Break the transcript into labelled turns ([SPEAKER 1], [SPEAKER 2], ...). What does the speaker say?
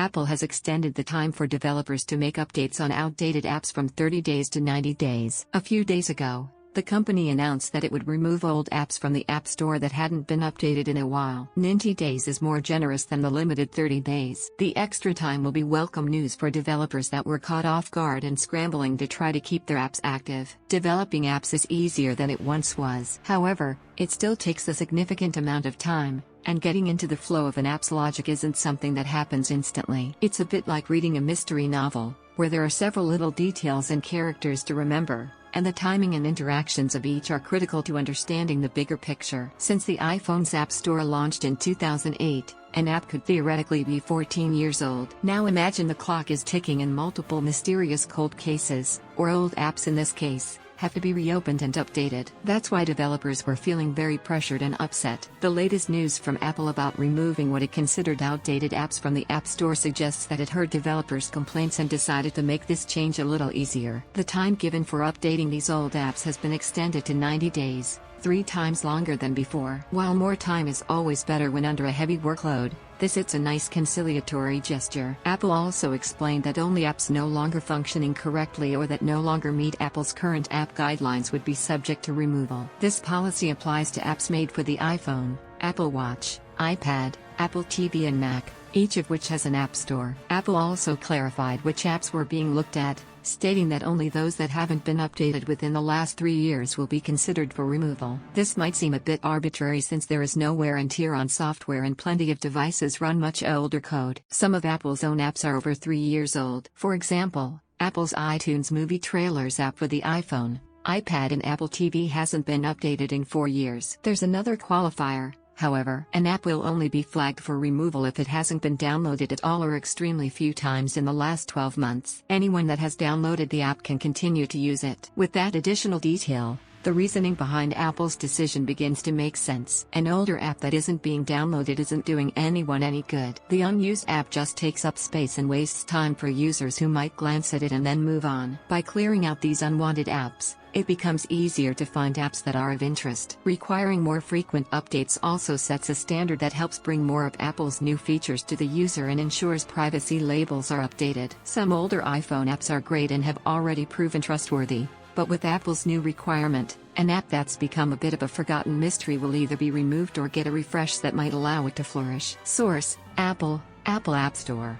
[SPEAKER 1] Apple has extended the time for developers to make updates on outdated apps from 30 days to 90 days. A few days ago, the company announced that it would remove old apps from the App Store that hadn't been updated in a while. 90 days is more generous than the limited 30 days. The extra time will be welcome news for developers that were caught off guard and scrambling to try to keep their apps active. Developing apps is easier than it once was. However, it still takes a significant amount of time, and getting into the flow of an app's logic isn't something that happens instantly. It's a bit like reading a mystery novel, where there are several little details and characters to remember, and the timing and interactions of each are critical to understanding the bigger picture. Since the iPhone's App Store launched in 2008, an app could theoretically be 14 years old. Now imagine the clock is ticking and multiple mysterious cold cases, or old apps in this case, have to be reopened and updated. That's why developers were feeling very pressured and upset. The latest news from Apple about removing what it considered outdated apps from the App Store suggests that it heard developers' complaints and decided to make this change a little easier. The time given for updating these old apps has been extended to 90 days, 3 times longer than before. While more time is always better when under a heavy workload, it's a nice conciliatory gesture. Apple also explained that only apps no longer functioning correctly or that no longer meet Apple's current app guidelines would be subject to removal. This policy applies to apps made for the iPhone, Apple Watch, iPad, Apple TV and Mac, each of which has an app store. Apple also clarified which apps were being looked at, stating that only those that haven't been updated within the last 3 years will be considered for removal. This might seem a bit arbitrary since there is no wear and tear on software and plenty of devices run much older code. Some of Apple's own apps are over 3 years old. For example, Apple's iTunes Movie Trailers app for the iPhone, iPad and Apple TV hasn't been updated in 4 years. There's another qualifier. However, an app will only be flagged for removal if it hasn't been downloaded at all or extremely few times in the last 12 months. Anyone that has downloaded the app can continue to use it. With that additional detail, the reasoning behind Apple's decision begins to make sense. An older app that isn't being downloaded isn't doing anyone any good. The unused app just takes up space and wastes time for users who might glance at it and then move on. By clearing out these unwanted apps, it becomes easier to find apps that are of interest. Requiring more frequent updates also sets a standard that helps bring more of Apple's new features to the user and ensures privacy labels are updated. Some older iPhone apps are great and have already proven trustworthy, but with Apple's new requirement, an app that's become a bit of a forgotten mystery will either be removed or get a refresh that might allow it to flourish. Source: Apple, Apple App Store.